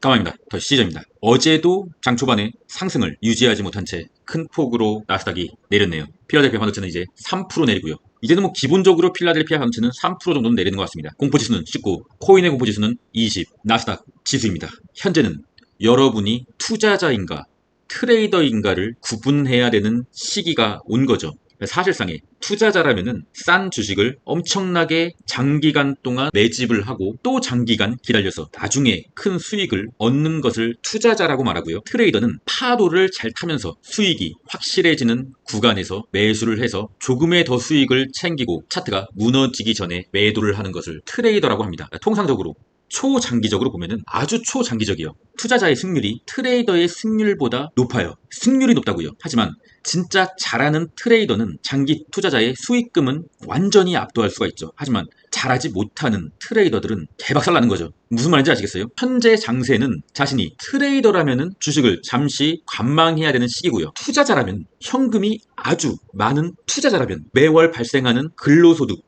까마입니다. 더 시저입니다. 어제도 장 초반에 상승을 유지하지 못한 채 큰 폭으로 나스닥이 내렸네요. 필라델피아 반도체는 이제 3% 내리고요. 이제는 뭐 기본적으로 필라델피아 반도체는 3% 정도는 내리는 것 같습니다. 공포지수는 19, 코인의 공포지수는 20, 나스닥 지수입니다. 현재는 여러분이 투자자인가 트레이더인가를 구분해야 되는 시기가 온 거죠. 사실상의 투자자라면은 싼 주식을 엄청나게 장기간 동안 매집을 하고 또 장기간 기다려서 나중에 큰 수익을 얻는 것을 투자자라고 말하고요. 트레이더는 파도를 잘 타면서 수익이 확실해지는 구간에서 매수를 해서 조금의 더 수익을 챙기고 차트가 무너지기 전에 매도를 하는 것을 트레이더라고 합니다. 통상적으로 초장기적으로 보면은 아주 초장기적이요. 투자자의 승률이 트레이더의 승률보다 높아요. 승률이 높다고요. 하지만 진짜 잘하는 트레이더는 장기 투자자의 수익금은 완전히 압도할 수가 있죠. 하지만 잘하지 못하는 트레이더들은 개박살 나는 거죠. 무슨 말인지 아시겠어요? 현재 장세는 자신이 트레이더라면은 주식을 잠시 관망해야 되는 시기고요. 투자자라면 현금이 아주 많은 투자자라면 매월 발생하는 근로소득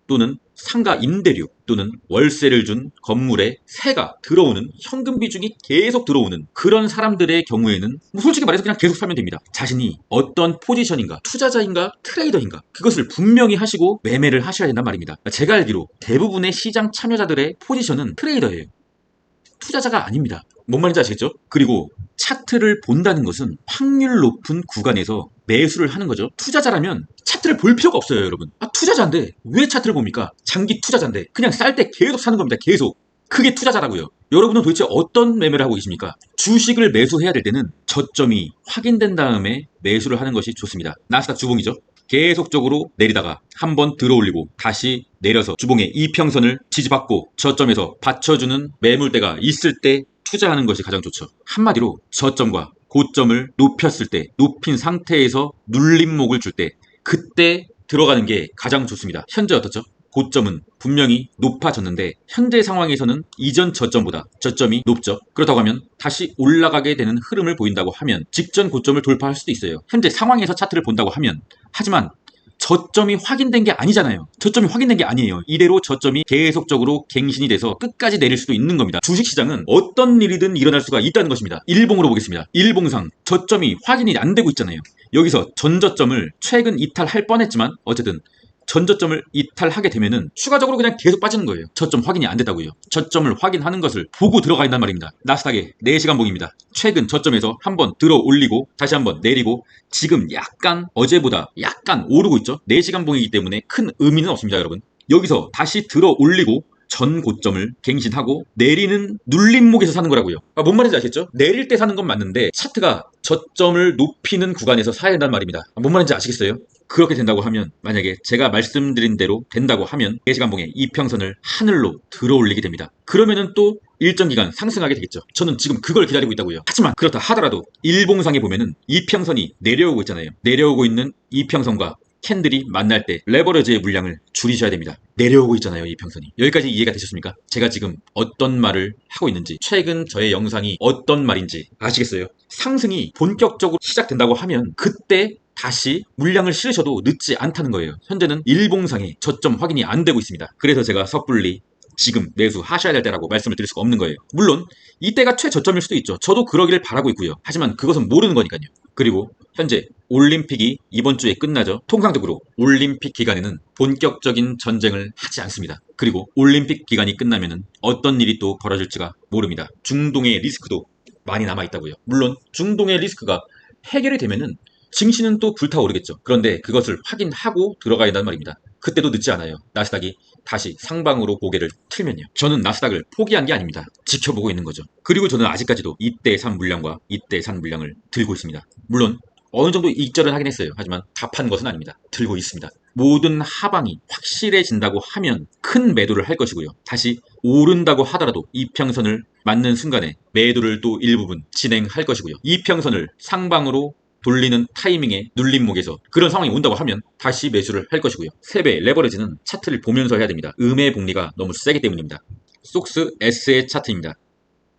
또는 상가 임대료 또는 월세를 준 건물에 세가 들어오는 현금 비중이 계속 들어오는 그런 사람들의 경우에는 뭐 솔직히 말해서 그냥 계속 살면 됩니다. 자신이 어떤 포지션인가 투자자인가 트레이더인가 그것을 분명히 하시고 매매를 하셔야 된단 말입니다. 제가 알기로 대부분의 시장 참여자들의 포지션은 트레이더예요. 투자자가 아닙니다. 뭔 말인지 아시겠죠? 그리고 차트를 본다는 것은 확률 높은 구간에서 매수를 하는 거죠. 투자자라면 차트를 볼 필요가 없어요, 여러분. 투자자인데 왜 차트를 봅니까? 장기 투자자인데 그냥 쌀 때 계속 사는 겁니다. 계속. 그게 투자자라고요. 여러분은 도대체 어떤 매매를 하고 계십니까? 주식을 매수해야 될 때는 저점이 확인된 다음에 매수를 하는 것이 좋습니다. 나스닥 주봉이죠. 계속적으로 내리다가 한번 들어올리고 다시 내려서 주봉의 이평선을 지지받고 저점에서 받쳐주는 매물대가 있을 때 투자하는 것이 가장 좋죠. 한마디로 저점과 고점을 높였을 때 높인 상태에서 눌림목을 줄 때 그때 들어가는 게 가장 좋습니다. 현재 어떻죠? 고점은 분명히 높아졌는데 현재 상황에서는 이전 저점보다 저점이 높죠. 그렇다고 하면 다시 올라가게 되는 흐름을 보인다고 하면 직전 고점을 돌파할 수도 있어요. 현재 상황에서 차트를 본다고 하면 하지만 저점이 확인된 게 아니잖아요. 저점이 확인된 게 아니에요. 이대로 저점이 계속적으로 갱신이 돼서 끝까지 내릴 수도 있는 겁니다. 주식시장은 어떤 일이든 일어날 수가 있다는 것입니다. 일봉으로 보겠습니다. 일봉상 저점이 확인이 안 되고 있잖아요. 여기서 전저점을 최근 이탈할 뻔했지만 어쨌든 전저점을 이탈하게 되면은 추가적으로 그냥 계속 빠지는 거예요. 저점 확인이 안 됐다고요. 저점을 확인하는 것을 보고 들어가 있단 말입니다. 나스닥의 4시간 봉입니다. 최근 저점에서 한번 들어 올리고 다시 한번 내리고 지금 약간 어제보다 약간 오르고 있죠. 4시간 봉이기 때문에 큰 의미는 없습니다, 여러분. 여기서 다시 들어 올리고 전 고점을 갱신하고 내리는 눌림목에서 사는 거라고요. 뭔 말인지 아시겠죠? 내릴 때 사는 건 맞는데 차트가 저점을 높이는 구간에서 사야 된단 말입니다. 뭔 말인지 아시겠어요? 그렇게 된다고 하면 만약에 제가 말씀드린 대로 된다고 하면 4시간봉의 이평선을 하늘로 들어 올리게 됩니다. 그러면은 또 일정 기간 상승하게 되겠죠. 저는 지금 그걸 기다리고 있다고요. 하지만 그렇다 하더라도 일봉상에 보면은 이평선이 내려오고 있잖아요. 내려오고 있는 이평선과 캔들이 만날 때 레버리지의 물량을 줄이셔야 됩니다. 내려오고 있잖아요, 이평선이. 여기까지 이해가 되셨습니까? 제가 지금 어떤 말을 하고 있는지, 최근 저의 영상이 어떤 말인지 아시겠어요? 상승이 본격적으로 시작된다고 하면 그때 다시 물량을 실으셔도 늦지 않다는 거예요. 현재는 일봉상에 저점 확인이 안 되고 있습니다. 그래서 제가 섣불리 지금 매수하셔야 될 때라고 말씀을 드릴 수가 없는 거예요. 물론 이때가 최저점일 수도 있죠. 저도 그러기를 바라고 있고요. 하지만 그것은 모르는 거니까요. 그리고 현재 올림픽이 이번 주에 끝나죠. 통상적으로 올림픽 기간에는 본격적인 전쟁을 하지 않습니다. 그리고 올림픽 기간이 끝나면은 어떤 일이 또 벌어질지가 모릅니다. 중동의 리스크도 많이 남아있다고요. 물론 중동의 리스크가 해결이 되면은 증시는 또 불타오르겠죠. 그런데 그것을 확인하고 들어가야 한다는 말입니다. 그때도 늦지 않아요. 나스닥이 다시 상방으로 고개를 틀면요. 저는 나스닥을 포기한 게 아닙니다. 지켜보고 있는 거죠. 그리고 저는 아직까지도 이때 산 물량과 이때 산 물량을 들고 있습니다. 물론 어느 정도 익절은 하긴 했어요. 하지만 다 판 것은 아닙니다. 들고 있습니다. 모든 하방이 확실해진다고 하면 큰 매도를 할 것이고요. 다시 오른다고 하더라도 이평선을 맞는 순간에 매도를 또 일부분 진행할 것이고요. 이평선을 상방으로 돌리는 타이밍에 눌림목에서 그런 상황이 온다고 하면 다시 매수를 할 것이고요. 3배 레버리지는 차트를 보면서 해야 됩니다. 음의 복리가 너무 세기 때문입니다. 속스 S의 차트입니다.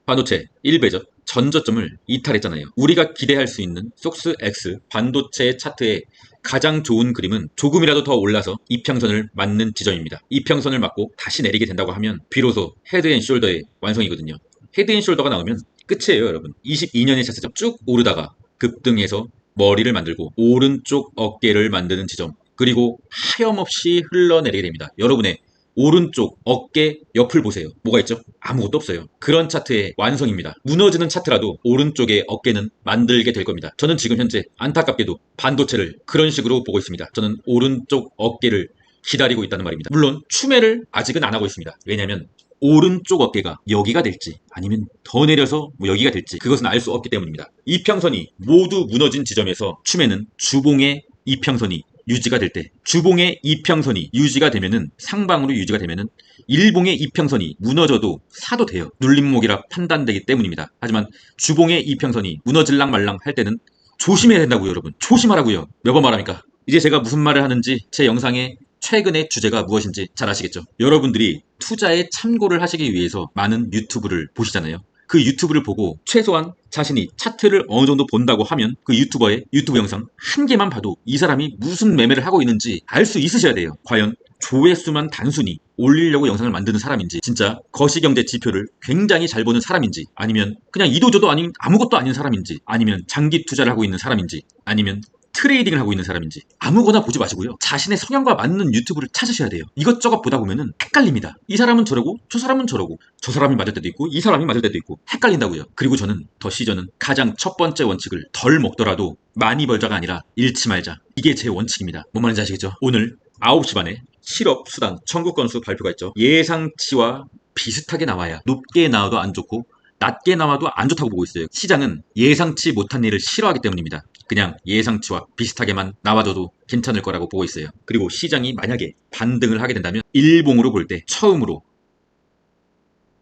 반도체 1배죠. 전저점을 이탈했잖아요. 우리가 기대할 수 있는 속스 X 반도체 차트의 가장 좋은 그림은 조금이라도 더 올라서 이평선을 맞는 지점입니다. 이평선을 맞고 다시 내리게 된다고 하면 비로소 헤드앤숄더의 완성이거든요. 헤드앤숄더가 나오면 끝이에요, 여러분. 22년의 차트점 쭉 오르다가 급등해서 머리를 만들고 오른쪽 어깨를 만드는 지점, 그리고 하염없이 흘러내리게 됩니다. 여러분의 오른쪽 어깨 옆을 보세요. 뭐가 있죠? 아무것도 없어요. 그런 차트의 완성입니다. 무너지는 차트라도 오른쪽의 어깨는 만들게 될 겁니다. 저는 지금 현재 안타깝게도 반도체를 그런 식으로 보고 있습니다. 저는 오른쪽 어깨를 기다리고 있다는 말입니다. 물론 추매를 아직은 안 하고 있습니다. 왜냐하면 오른쪽 어깨가 여기가 될지 아니면 더 내려서 뭐 여기가 될지 그것은 알 수 없기 때문입니다. 이평선이 모두 무너진 지점에서 추매는 주봉의 이평선이 유지가 될 때, 주봉의 이평선이 유지가 되면은 상방으로 유지가 되면은 일봉의 이평선이 무너져도 사도 돼요. 눌림목이라 판단되기 때문입니다. 하지만 주봉의 이평선이 무너질랑 말랑 할 때는 조심해야 된다고요, 여러분. 조심하라고요. 몇 번 말합니까? 이제 제가 무슨 말을 하는지 제 영상의 최근의 주제가 무엇인지 잘 아시겠죠? 여러분들이 투자에 참고를 하시기 위해서 많은 유튜브를 보시잖아요. 그 유튜브를 보고 최소한 자신이 차트를 어느 정도 본다고 하면 그 유튜버의 유튜브 영상 한 개만 봐도 이 사람이 무슨 매매를 하고 있는지 알 수 있으셔야 돼요. 과연 조회수만 단순히 올리려고 영상을 만드는 사람인지, 진짜 거시경제 지표를 굉장히 잘 보는 사람인지, 아니면 그냥 이도저도 아닌 아무것도 아닌 사람인지, 아니면 장기 투자를 하고 있는 사람인지, 아니면 트레이딩을 하고 있는 사람인지 아무거나 보지 마시고요. 자신의 성향과 맞는 유튜브를 찾으셔야 돼요. 이것저것 보다 보면은 헷갈립니다. 이 사람은 저러고 저 사람은 저러고 저 사람이 맞을 때도 있고 이 사람이 맞을 때도 있고 헷갈린다고요. 그리고 저는 더 시저는 가장 첫 번째 원칙을 덜 먹더라도 많이 벌자가 아니라 잃지 말자. 이게 제 원칙입니다. 뭔 말인지 아시겠죠? 오늘 9시 반에 실업 수당 청구 건수 발표가 있죠. 예상치와 비슷하게 나와야 높게 나와도 안 좋고 낮게 나와도 안 좋다고 보고 있어요. 시장은 예상치 못한 일을 싫어하기 때문입니다. 그냥 예상치와 비슷하게만 나와줘도 괜찮을 거라고 보고 있어요. 그리고 시장이 만약에 반등을 하게 된다면 일봉으로 볼 때 처음으로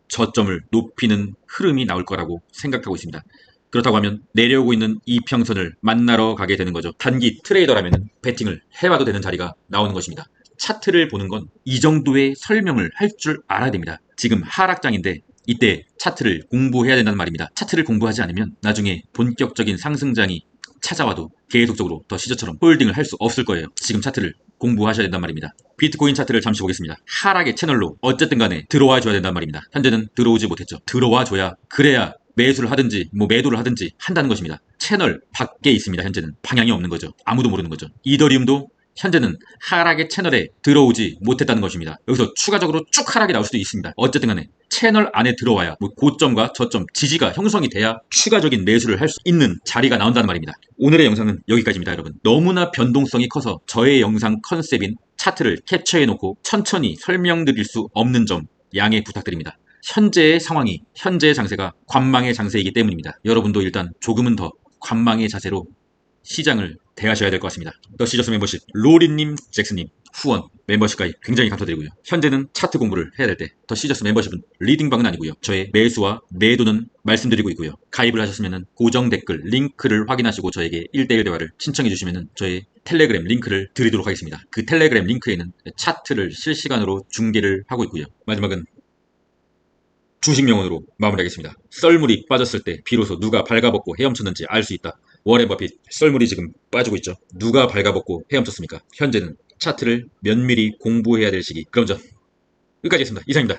저점을 높이는 흐름이 나올 거라고 생각하고 있습니다. 그렇다고 하면 내려오고 있는 이평선을 만나러 가게 되는 거죠. 단기 트레이더라면 배팅을 해봐도 되는 자리가 나오는 것입니다. 차트를 보는 건 이 정도의 설명을 할 줄 알아야 됩니다. 지금 하락장인데 이때 차트를 공부해야 된다는 말입니다. 차트를 공부하지 않으면 나중에 본격적인 상승장이 찾아와도 계속적으로 더 시저처럼 홀딩을 할 수 없을 거예요. 지금 차트를 공부하셔야 된단 말입니다. 비트코인 차트를 잠시 보겠습니다. 하락의 채널로 어쨌든 간에 들어와 줘야 된단 말입니다. 현재는 들어오지 못했죠. 들어와 줘야, 그래야 매수를 하든지 뭐 매도를 하든지 한다는 것입니다. 채널 밖에 있습니다. 현재는 방향이 없는 거죠. 아무도 모르는 거죠. 이더리움도 현재는 하락의 채널에 들어오지 못했다는 것입니다. 여기서 추가적으로 쭉 하락이 나올 수도 있습니다. 어쨌든 간에 채널 안에 들어와야 뭐 고점과 저점, 지지가 형성이 돼야 추가적인 매수를 할 수 있는 자리가 나온다는 말입니다. 오늘의 영상은 여기까지입니다, 여러분. 너무나 변동성이 커서 저의 영상 컨셉인 차트를 캡처해놓고 천천히 설명드릴 수 없는 점 양해 부탁드립니다. 현재의 상황이, 현재의 장세가 관망의 장세이기 때문입니다. 여러분도 일단 조금은 더 관망의 자세로 시장을 대하셔야 될 것 같습니다. 더 시저스 멤버십 로리님, 잭스님 후원 멤버십까지 굉장히 감사드리고요. 현재는 차트 공부를 해야 될 때 더 시저스 멤버십은 리딩방은 아니고요. 저의 매수와 매도는 말씀드리고 있고요. 가입을 하셨으면 고정 댓글 링크를 확인하시고 저에게 1대1 대화를 신청해 주시면 저의 텔레그램 링크를 드리도록 하겠습니다. 그 텔레그램 링크에는 차트를 실시간으로 중계를 하고 있고요. 마지막은 주식명언으로 마무리하겠습니다. 썰물이 빠졌을 때 비로소 누가 발가벗고 헤엄쳤는지 알 수 있다. 워렌 버핏, 썰물이 지금 빠지고 있죠. 누가 발가벗고 헤엄쳤습니까? 현재는 차트를 면밀히 공부해야 될 시기. 그럼 전 여기까지 했습니다. 이상입니다.